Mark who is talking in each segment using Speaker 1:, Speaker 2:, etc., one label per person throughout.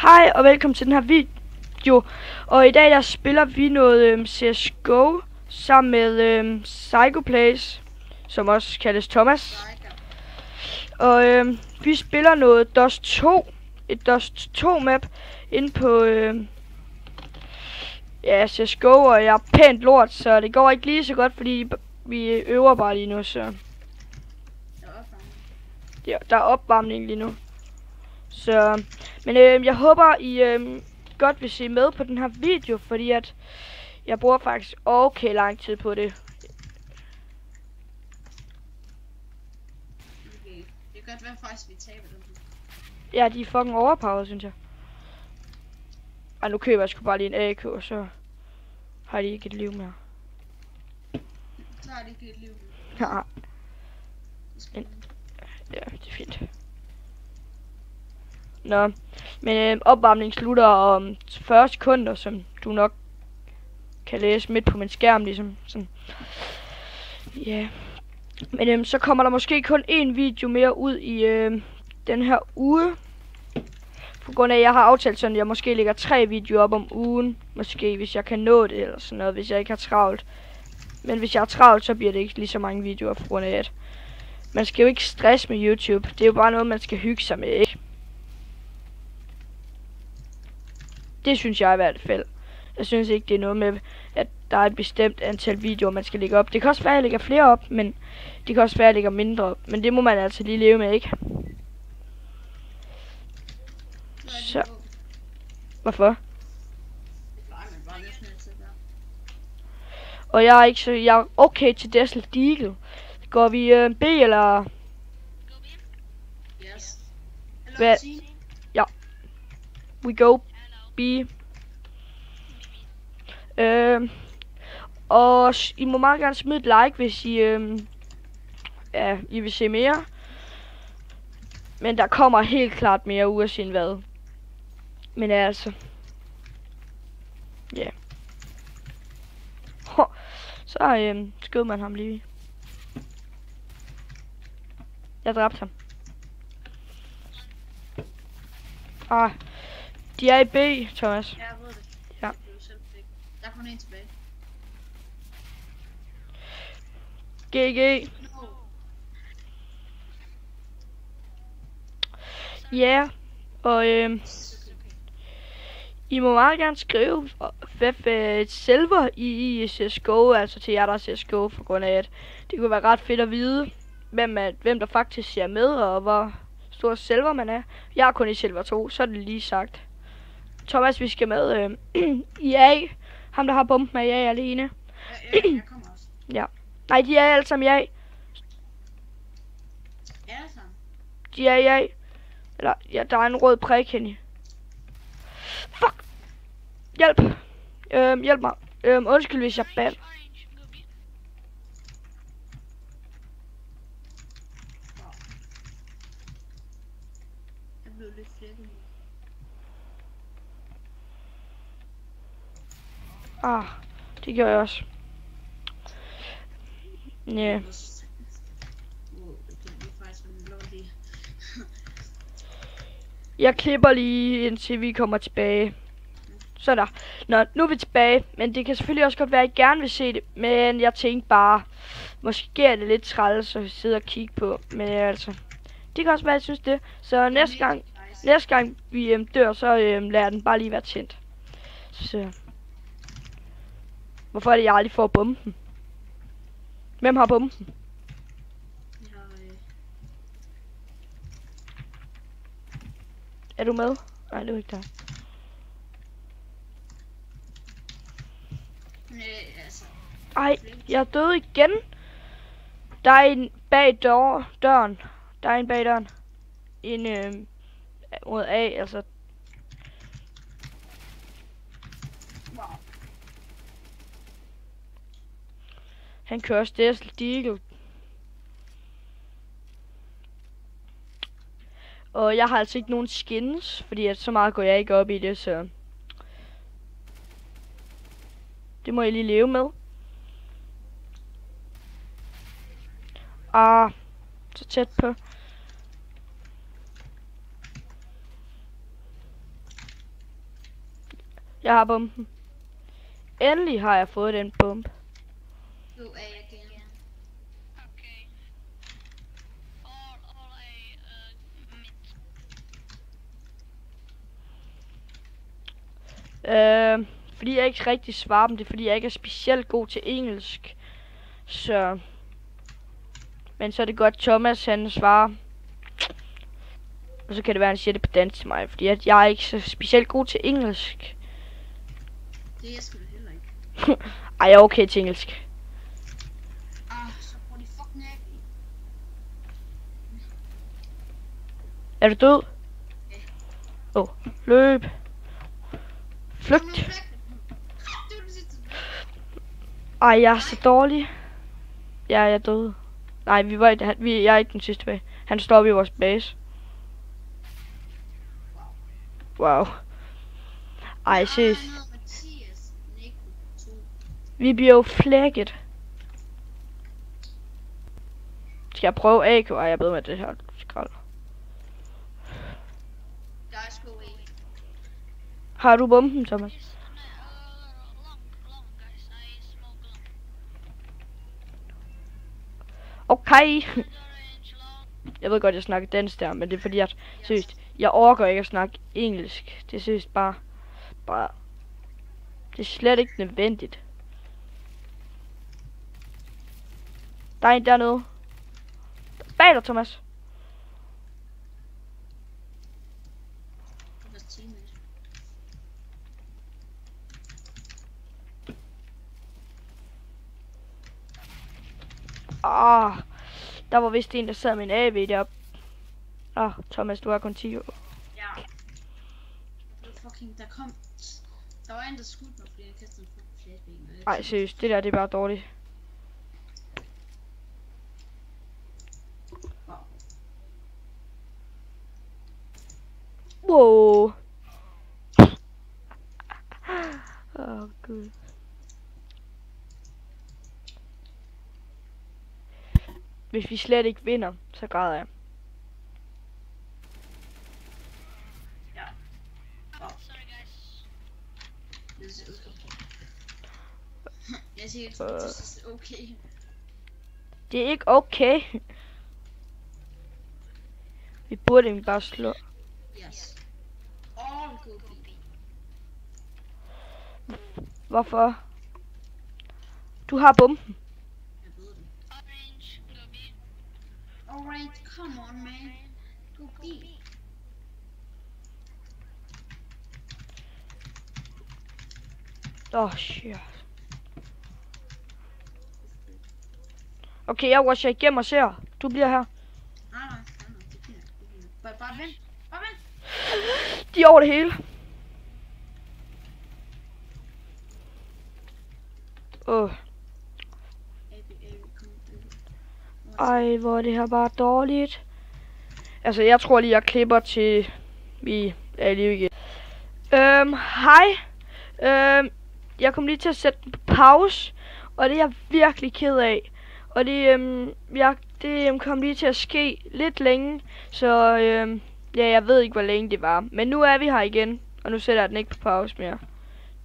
Speaker 1: Hej og velkommen til den her video. Og i dag der spiller vi noget CSGO sammen med Psychoplays, som også kaldes Thomas. Og vi spiller noget Dust 2, et Dust 2 map inde på CSGO, og jeg er pænt lort, så det går ikke lige så godt, fordi vi øver bare lige nu, så ja, der er opvarmning lige nu. Så, men jeg håber I godt vil se med på den her video, fordi at jeg bruger faktisk okay lang tid på det.
Speaker 2: Okay. Det kan godt være faktisk, vi taber dem.
Speaker 1: Ja, de er fucking overpowered, synes jeg. Ej, nu køber jeg sgu bare lige en AK, så har de ikke et liv mere.
Speaker 2: Så har de ikke et liv.
Speaker 1: Ja. Ja, det er fint. Nå, men opvarmningen slutter om 40 sekunder, som du nok kan læse midt på min skærm, ligesom sådan. Ja. Men så kommer der måske kun én video mere ud i den her uge. På grund af, at jeg har aftalt sådan, at jeg måske lægger 3 videoer op om ugen. Måske, hvis jeg kan nå det, eller sådan noget, hvis jeg ikke har travlt. Men hvis jeg har travlt, så bliver det ikke lige så mange videoer, på grund af, at man skal jo ikke stresse med YouTube. Det er jo bare noget, man skal hygge sig med, ikke? Det synes jeg i hvert fald. Jeg synes ikke, det er noget med, at der er et bestemt antal videoer, man skal lægge op. Det kan også være, at jeg lægger flere op, men det kan også være, at jeg lægger mindre op. Men det må man altså lige leve med, ikke? Så. Hvorfor? Og jeg er ikke så... Jeg er okay til Desert Deagle. Går vi B eller...
Speaker 2: Yes.
Speaker 1: Hvad? Ja. We go B. Og I må meget gerne smide et like, hvis I I vil se mere. Men der kommer helt klart mere uanset hvad. Men altså, ja. Så skød man ham lige. Jeg dræbte ham. De er i B, Thomas.
Speaker 2: Ja, jeg ved det.
Speaker 1: Ja.
Speaker 2: Der er kun en tilbage.
Speaker 1: GG. Ja, og I må meget gerne skrive hvad server i CSGO, altså til jer der er CSGO, for grund af at det kunne være ret fedt at vide, hvem der faktisk ser med, og hvor stor server man er. Jeg er kun i Silver 2, så er det lige sagt. Thomas, vi skal med i A. Ham der har bomben af A alene.
Speaker 2: Jeg kommer også.
Speaker 1: Ja. Nej, de er alle sammen i A.
Speaker 2: Ja, sammen.
Speaker 1: De er i A. Eller, ja, der er en rød prik henne. Fuck! Hjælp! Hjælp mig. Undskyld, hvis jeg bad.
Speaker 2: Jeg blev lidt flækket.
Speaker 1: Det gjorde jeg også. Ja. Jeg klipper lige indtil vi kommer tilbage. Så der. Nå, nu er vi tilbage. Men det kan selvfølgelig også godt være, at I gerne vil se det. Men jeg tænkte bare, måske er det lidt træls at sidde og kigge på. Men altså, det kan også være, at jeg synes det. Så næste gang vi dør, så lader den bare lige være tændt. Så. Hvorfor er det, jeg aldrig får bomben? Hvem har bomben? Er du med? Nej, det er ikke dig. Ej, jeg er død igen. Der er en bag døren. Der er en bag døren. En mod A, altså. Han kører også Desert Deagle. Og jeg har altså ikke nogen skins, fordi at så meget går jeg ikke op i det, så det må jeg lige leve med. Så tæt på. Jeg har bomben. Endelig har jeg fået den bombe.
Speaker 2: Jo, er jeg igen.
Speaker 3: Okay. All A mid.
Speaker 1: Fordi jeg ikke rigtig svarer dem, det er fordi jeg ikke er specielt god til engelsk. Så... Men så er det godt, Thomas han svarer. Og så kan det være, han siger det på dansk til mig, fordi at jeg er ikke så specielt god til engelsk.
Speaker 2: Det er jeg sgu da heller ikke.
Speaker 1: Ej, jeg er okay til engelsk.
Speaker 2: Så får de fucking af.
Speaker 1: Er du død? Løb. Flygt. Ej, jeg er så dårlig. Ja, jeg er død. Nej, jeg er ikke den sidste tilbage. Han står oppe i vores base. Wow. Ej, seriøst. Vi bliver jo flækket. Skal jeg prøve AK? Ej, jeg ved med det her skrald. Har du bomben, Thomas? Okay. Jeg ved godt, jeg snakker dansk der, men det er fordi, at seriøst, jeg overgår ikke at snakke engelsk. Det er seriøst bare, det er slet ikke nødvendigt. Der er en dernede. Bag dig, Thomas. Der var vist en, der sad med en AV deroppe. Thomas, du har kun 10 år.
Speaker 2: Ja. Fucking, der var en, der skudte mig, fordi jeg kastede en fucking flashbang.
Speaker 1: Ej, seriøst, det der, det er bare dårligt. Wow. Gud. Hvis vi slet ikke vinder, så græder jeg.
Speaker 2: Ja.
Speaker 3: Sorry guys.
Speaker 2: Jeg siger ikke, det er okay.
Speaker 1: Det er ikke okay. Vi burde egentlig bare slå.
Speaker 2: Yes. All go B.
Speaker 1: Hvorfor? Du har bomben.
Speaker 2: Jeg ved det.
Speaker 3: Orange, go B.
Speaker 2: Alright, come on man. Go B.
Speaker 1: Shit. Okay, jeg rusher igennem og ser. Du bliver her.
Speaker 2: Nej, det er fint. Bare vent.
Speaker 1: De er over det hele. Ej, hvor er det her bare dårligt. Altså, jeg tror lige, jeg klipper til vi er i live igen. Hej. Jeg kom lige til at sætte den på pause, og det er jeg virkelig ked af. Og det kom lige til at ske lidt længe, så ja, jeg ved ikke, hvor længe det var. Men nu er vi her igen, og nu sætter jeg den ikke på pause mere.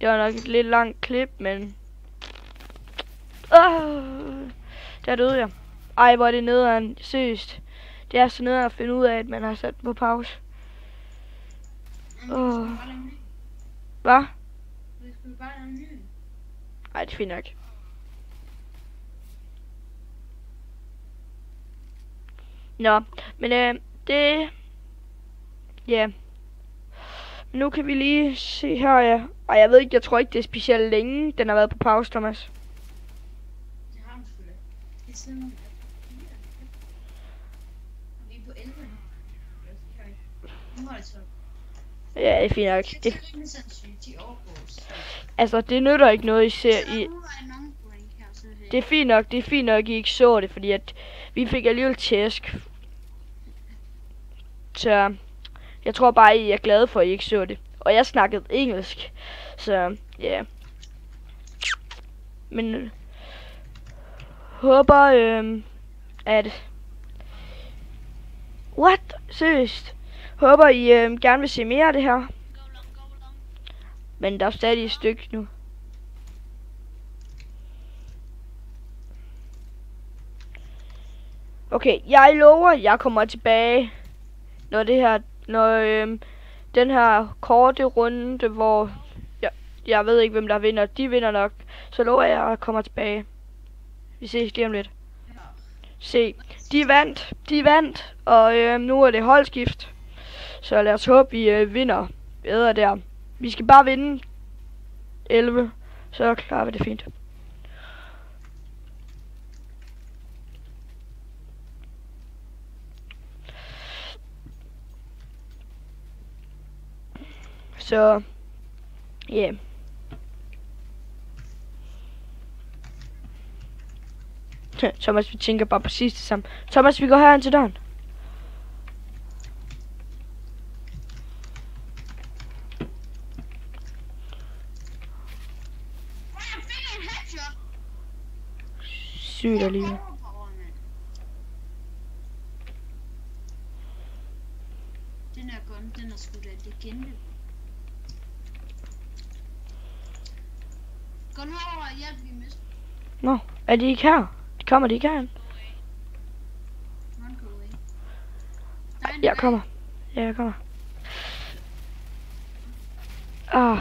Speaker 1: Det var nok et lidt langt klip, men... der døde jeg. Ej, hvor er det nederen. Seriøst. Det er så nederen at finde ud af, at man har sat den på pause. Hvad? Ej, det er fint nok. Nå, men det... Ja. Nu kan vi lige se her, ja. Ej, jeg ved ikke, jeg tror ikke, det er specielt længe, den har været på pause, Thomas.
Speaker 2: Det har den selvfølgelig. Det er sådan... Vi er på 11 nu. Nu har det så.
Speaker 1: Ja, det er fint nok. Altså, det nytter ikke noget, I ser i... Det er fint nok, I ikke så det, fordi at vi fik alligevel tæsk. Så jeg tror bare, I er glade for, at I ikke så det. Og jeg snakkede engelsk, så ja. Yeah. Men håber, at... What? Seriøst? Håber, I gerne vil se mere af det her. Men der er stadig et stykke nu. Okay, jeg lover, jeg kommer tilbage, når den her korte runde, hvor jeg ved ikke, hvem der vinder. De vinder nok. Så lover jeg kommer tilbage. Vi ses lige om lidt. Se, de vandt, og nu er det holdskift. Så lad os håbe, vi vinder bedre der. Vi skal bare vinde 11, så klarer vi det fint. Så, ja. Yeah. Thomas, vi tænker bare præcis det samme. Thomas, vi går herind til døren. Sygt alligevel.
Speaker 2: Den her gun, den er sgu da legende. Gå nu over og hjælp, vi mister.
Speaker 1: Nå, er de ikke her? Kommer de ikke her? Jeg kommer. Ja, jeg kommer.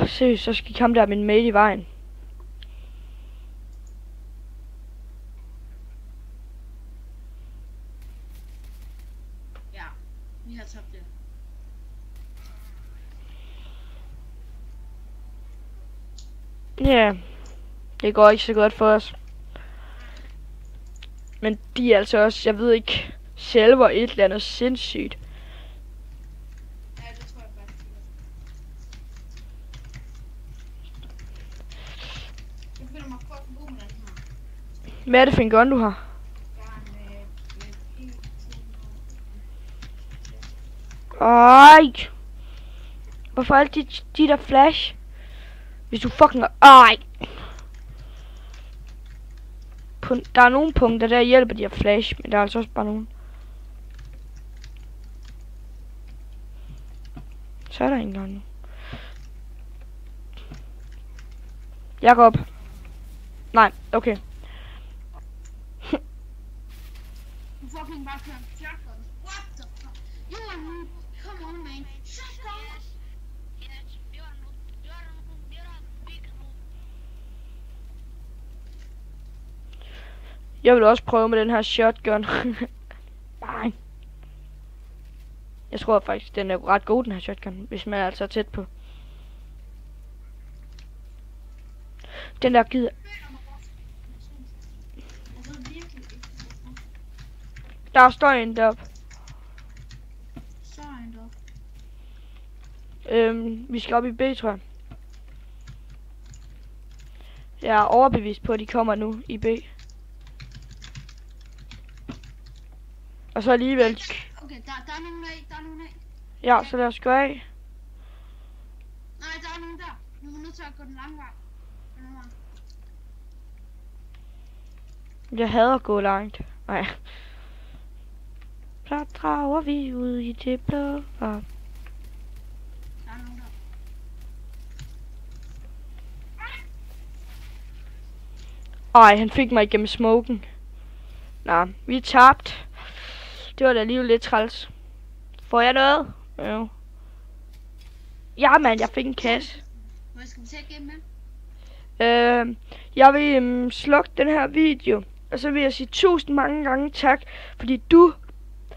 Speaker 1: Seriøst, så skal I komme der med en mail i vejen.
Speaker 2: Ja, vi har tabt det.
Speaker 1: Ja, det går ikke så godt for os. Men de er altså også, jeg ved ikke, selv et eller andet sindssygt.
Speaker 2: Ja, det tror jeg faktisk. Jeg føler mig fucking god med den her.
Speaker 1: Hvad er det for en gun, du har? Ej! Hvorfor er de der flash? Hvis du fucking... Ej! Der er nogle punkter, der hjælper de her flash, men der er altså også bare nogen. Så er der ingen gang nu. Jeg går op. Nej, okay.
Speaker 2: Du fucking bare kører en shotgun. What the fuck? You are noob. Come on, man. Shotgun.
Speaker 3: Yes, you are noob. You're a big noob.
Speaker 1: Jeg vil også prøve med den her shotgun. Nej. Jeg tror faktisk, den er ret god, den her shotgun, hvis man er altså tæt på. Den der gider... Der står en deroppe.
Speaker 2: Så er en deroppe.
Speaker 1: Vi skal op i B, tror jeg. Jeg er overbevist på, at de kommer nu i B. Og så alligevel...
Speaker 2: Okay, der er nogen af,
Speaker 1: Ja, så lad os gå af.
Speaker 2: Nej, der er nogen der. Vi er nødt til at gå den lange vej.
Speaker 1: Jeg hader at gå langt. Nej. Så drager vi ud i det blå.
Speaker 2: Der er nogen der.
Speaker 1: Ej, han fik mig igennem smoken. Nå, vi er tabt. Det var da alligevel lidt træls. Får jeg noget? Jo. Ja, mand, jeg fik en kasse.
Speaker 2: Hvor skal vi tage igennem med?
Speaker 1: Jeg vil slukke den her video. Og så vil jeg sige 1000 mange gange tak, fordi du,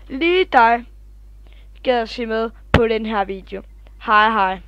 Speaker 1: lige dig, gad at se med på den her video. Hej hej.